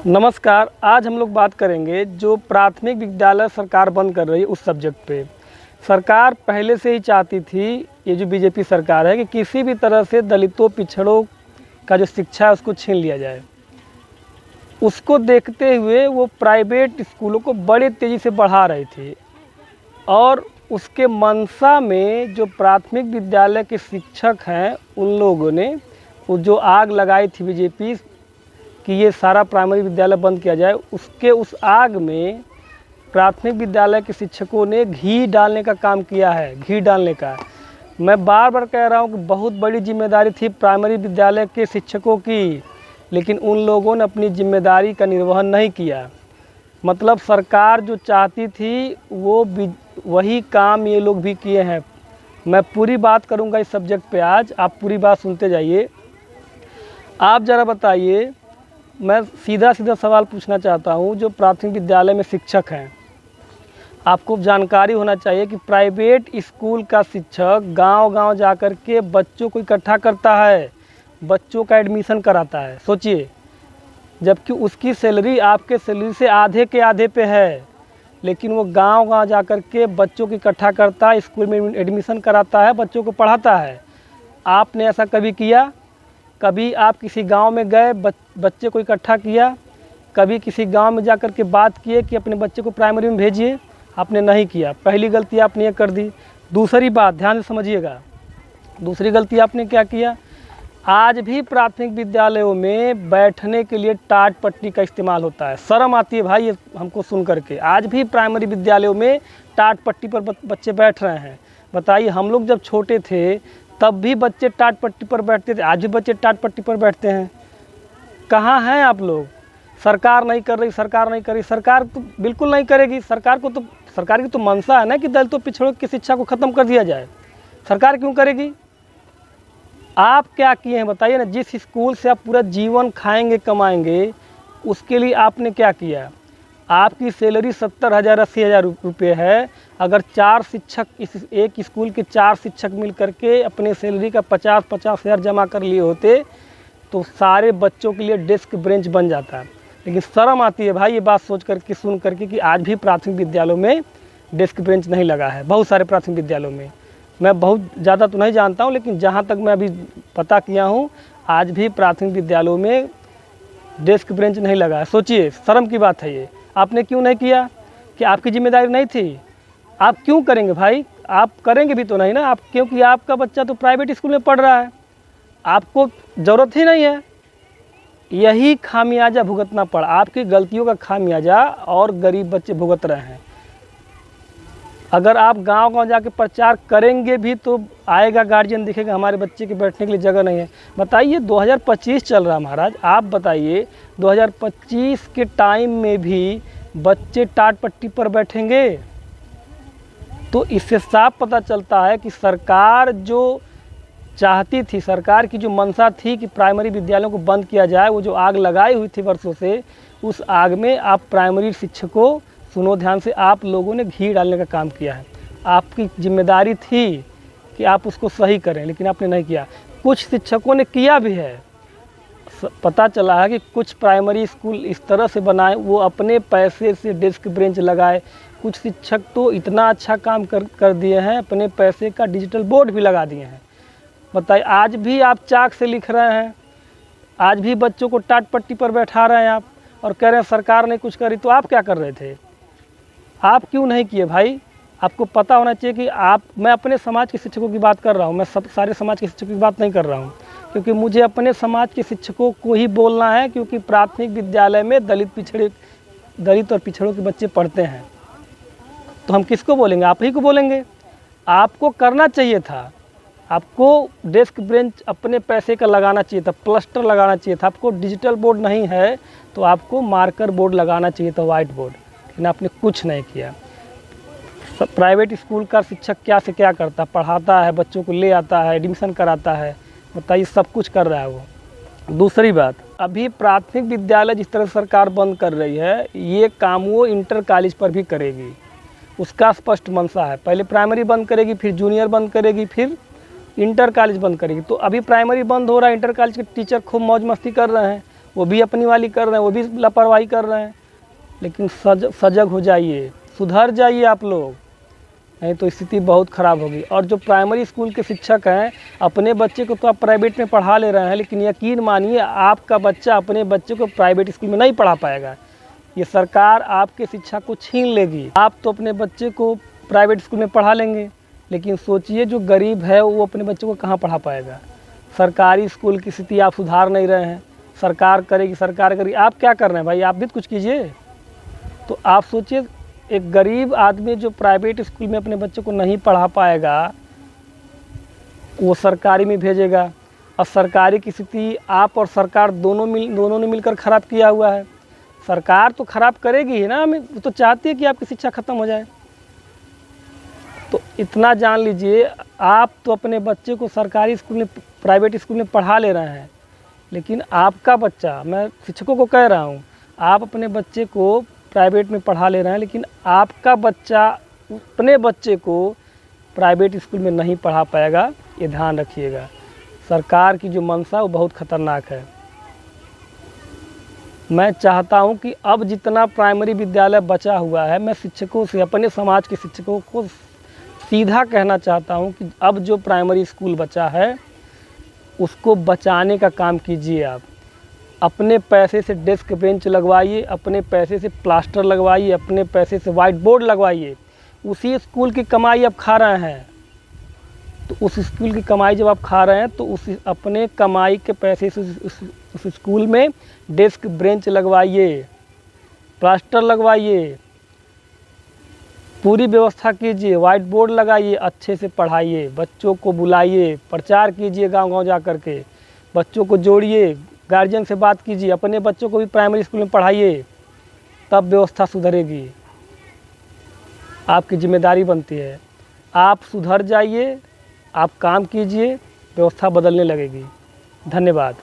नमस्कार। आज हम लोग बात करेंगे जो प्राथमिक विद्यालय सरकार बंद कर रही है उस सब्जेक्ट पे। सरकार पहले से ही चाहती थी, ये जो बीजेपी सरकार है, कि किसी भी तरह से दलितों पिछड़ों का जो शिक्षा है उसको छीन लिया जाए। उसको देखते हुए वो प्राइवेट स्कूलों को बड़ी तेज़ी से बढ़ा रही थी और उसके मंशा में जो प्राथमिक विद्यालय के शिक्षक हैं उन लोगों ने वो जो आग लगाई थी बीजेपी कि ये सारा प्राइमरी विद्यालय बंद किया जाए, उस आग में प्राथमिक विद्यालय के शिक्षकों ने घी डालने का काम किया है। घी डालने का मैं बार बार कह रहा हूँ कि बहुत बड़ी जिम्मेदारी थी प्राइमरी विद्यालय के शिक्षकों की, लेकिन उन लोगों ने अपनी जिम्मेदारी का निर्वहन नहीं किया। मतलब सरकार जो चाहती थी वो वही काम ये लोग भी किए हैं। मैं पूरी बात करूँगा इस सब्जेक्ट पे आज, आप पूरी बात सुनते जाइए। आप ज़रा बताइए, मैं सीधा सवाल पूछना चाहता हूँ। जो प्राथमिक विद्यालय में शिक्षक हैं, आपको जानकारी होना चाहिए कि प्राइवेट स्कूल का शिक्षक गांव-गांव जाकर के बच्चों को इकट्ठा करता है, बच्चों का एडमिशन कराता है। सोचिए, जबकि उसकी सैलरी आपके सैलरी से आधे के आधे पे है, लेकिन वो गांव-गांव जाकर के बच्चों को इकट्ठा करता है, स्कूल में एडमिशन कराता है, बच्चों को पढ़ाता है। आपने ऐसा कभी किया? कभी आप किसी गांव में गए, बच्चे को इकट्ठा किया? कभी किसी गांव में जाकर के बात किए कि अपने बच्चे को प्राइमरी में भेजिए? आपने नहीं किया। पहली गलती आपने ये कर दी। दूसरी बात ध्यान से समझिएगा, दूसरी गलती आपने क्या किया? आज भी प्राथमिक विद्यालयों में बैठने के लिए टाट पट्टी का इस्तेमाल होता है। शर्म आती है भाई ये हमको सुन करके। आज भी प्राइमरी विद्यालयों में टाट पट्टी पर बच्चे बैठ रहे हैं। बताइए, हम लोग जब छोटे थे तब भी बच्चे टाट पट्टी पर बैठते थे, आज भी बच्चे टाट पट्टी पर बैठते हैं। कहाँ हैं आप लोग? सरकार नहीं कर रही, सरकार नहीं कर रही। सरकार तो बिल्कुल नहीं करेगी। सरकार की तो मंशा है ना कि दलितों पिछड़ों की शिक्षा को ख़त्म कर दिया जाए। सरकार क्यों करेगी? आप क्या किए हैं बताइए ना। जिस स्कूल से आप पूरा जीवन खाएंगे कमाएंगे, उसके लिए आपने क्या किया? आपकी सैलरी 70,000 80,000 रुपये है। अगर 4 शिक्षक, इस एक स्कूल के 4 शिक्षक मिल करके अपने सैलरी का 50-50 हज़ार जमा कर लिए होते तो सारे बच्चों के लिए डेस्क बेंच बन जाता। लेकिन शर्म आती है भाई ये बात सोच करके, सुन करके कि आज भी प्राथमिक विद्यालयों में डेस्क बेंच नहीं लगा है। बहुत सारे प्राथमिक विद्यालयों में, मैं बहुत ज़्यादा तो नहीं जानता हूँ, लेकिन जहाँ तक मैं अभी पता किया हूँ आज भी प्राथमिक विद्यालयों में डेस्क बेंच नहीं लगा है। सोचिए, शर्म की बात है ये। आपने क्यों नहीं किया? कि आपकी जिम्मेदारी नहीं थी? आप क्यों करेंगे भाई? आप करेंगे भी तो नहीं ना आप, क्योंकि आपका बच्चा तो प्राइवेट स्कूल में पढ़ रहा है, आपको ज़रूरत ही नहीं है। यही खामियाजा भुगतना पड़ा, आपकी गलतियों का खामियाजा और गरीब बच्चे भुगत रहे हैं। अगर आप गांव-गांव जाके प्रचार करेंगे भी तो आएगा गार्जियन, दिखेगा हमारे बच्चे के बैठने के लिए जगह नहीं है। बताइए, 2025 चल रहा है महाराज, आप बताइए 2025 के टाइम में भी बच्चे टाट पट्टी पर बैठेंगे? तो इससे साफ पता चलता है कि सरकार जो चाहती थी, सरकार की जो मंशा थी कि प्राइमरी विद्यालयों को बंद किया जाए, वो जो आग लगाई हुई थी वर्षों से, उस आग में आप प्राइमरी शिक्षकों, सुनो ध्यान से, आप लोगों ने घी डालने का काम किया है। आपकी जिम्मेदारी थी कि आप उसको सही करें, लेकिन आपने नहीं किया। कुछ शिक्षकों ने किया भी है। पता चला है कि कुछ प्राइमरी स्कूल इस तरह से बनाए, वो अपने पैसे से डेस्क बेंच लगाए। कुछ शिक्षक तो इतना अच्छा काम कर दिए हैं, अपने पैसे का डिजिटल बोर्ड भी लगा दिए हैं। बताइए, आज भी आप चाक से लिख रहे हैं, आज भी बच्चों को टाट पट्टी पर बैठा रहे हैं आप, और कह रहे हैं सरकार ने कुछ करी। तो आप क्या कर रहे थे? आप क्यों नहीं किए भाई? आपको पता होना चाहिए कि मैं अपने समाज के शिक्षकों की बात कर रहा हूँ, मैं सारे समाज के शिक्षकों की बात नहीं कर रहा हूँ, क्योंकि मुझे अपने समाज के शिक्षकों को ही बोलना है। क्योंकि प्राथमिक विद्यालय में दलित और पिछड़ों के बच्चे पढ़ते हैं, तो हम किसको बोलेंगे? आप ही को बोलेंगे। आपको करना चाहिए था, आपको डेस्क बेंच अपने पैसे का लगाना चाहिए था, प्लास्टर लगाना चाहिए था। आपको डिजिटल बोर्ड नहीं है तो आपको मार्कर बोर्ड लगाना चाहिए था, वाइट बोर्ड, लेकिन आपने कुछ नहीं किया। प्राइवेट स्कूल का शिक्षक क्या से क्या करता, पढ़ाता है, बच्चों को ले आता है, एडमिशन कराता है। बताइए, सब कुछ कर रहा है वो। दूसरी बात, अभी प्राथमिक विद्यालय जिस तरह सरकार बंद कर रही है, ये काम वो इंटर कॉलेज पर भी करेगी। उसका स्पष्ट मंशा है। पहले प्राइमरी बंद करेगी, फिर जूनियर बंद करेगी, फिर इंटर कॉलेज बंद करेगी। तो अभी प्राइमरी बंद हो रहा है, इंटर कॉलेज के टीचर खूब मौज मस्ती कर रहे हैं, वो भी अपनी वाली कर रहे हैं, वो भी लापरवाही कर रहे हैं। लेकिन सजग हो जाइए, सुधर जाइए आप लोग, नहीं तो स्थिति बहुत ख़राब होगी। और जो प्राइमरी स्कूल के शिक्षक हैं, अपने बच्चे को तो आप प्राइवेट में पढ़ा ले रहे हैं, लेकिन यकीन मानिए आपका बच्चा अपने बच्चे को प्राइवेट स्कूल में नहीं पढ़ा पाएगा। ये सरकार आपके शिक्षा को छीन लेगी। आप तो अपने बच्चे को प्राइवेट स्कूल में पढ़ा लेंगे, लेकिन सोचिए जो गरीब है वो अपने बच्चों को कहाँ पढ़ा पाएगा। सरकारी स्कूल की स्थिति आप सुधार नहीं रहे हैं। सरकार करेगी, सरकार करेगी, आप क्या कर रहे हैं भाई? आप भी तो कुछ कीजिए। तो आप सोचिए, एक गरीब आदमी जो प्राइवेट स्कूल में अपने बच्चों को नहीं पढ़ा पाएगा, वो सरकारी में भेजेगा। और सरकारी की स्थिति आप और सरकार दोनों ने मिलकर ख़राब किया हुआ है। सरकार तो ख़राब करेगी ही ना, हमें तो चाहती है कि आपकी शिक्षा ख़त्म हो जाए। तो इतना जान लीजिए, आप तो अपने बच्चे को सरकारी स्कूल में, प्राइवेट स्कूल में पढ़ा ले रहे हैं, लेकिन आपका बच्चा, मैं शिक्षकों को कह रहा हूँ, आप अपने बच्चे को प्राइवेट में पढ़ा ले रहे हैं, लेकिन आपका बच्चा अपने बच्चे को प्राइवेट स्कूल में नहीं पढ़ा पाएगा। ये ध्यान रखिएगा। सरकार की जो मंशा वो बहुत ख़तरनाक है। मैं चाहता हूं कि अब जितना प्राइमरी विद्यालय बचा हुआ है, मैं शिक्षकों से, अपने समाज के शिक्षकों को सीधा कहना चाहता हूं कि अब जो प्राइमरी स्कूल बचा है उसको बचाने का काम कीजिए। आप अपने पैसे से डेस्क बेंच लगवाइए, अपने पैसे से प्लास्टर लगवाइए, अपने पैसे से वाइट बोर्ड लगवाइए। उसी स्कूल की कमाई आप खा रहे हैं, तो उस स्कूल की कमाई जब आप खा रहे हैं तो उस अपने कमाई के पैसे से उस स्कूल में डेस्क बेंच लगवाइए, प्लास्टर लगवाइए, पूरी व्यवस्था कीजिए, वाइट बोर्ड लगाइए, अच्छे से पढ़ाइए, बच्चों को बुलाइए, प्रचार कीजिए गांव-गांव जा कर के, बच्चों को जोड़िए, गार्जियन से बात कीजिए, अपने बच्चों को भी प्राइमरी स्कूल में पढ़ाइए, तब व्यवस्था सुधरेगी। आपकी जिम्मेदारी बनती है। आप सुधर जाइए, आप काम कीजिए, व्यवस्था बदलने लगेगी। धन्यवाद।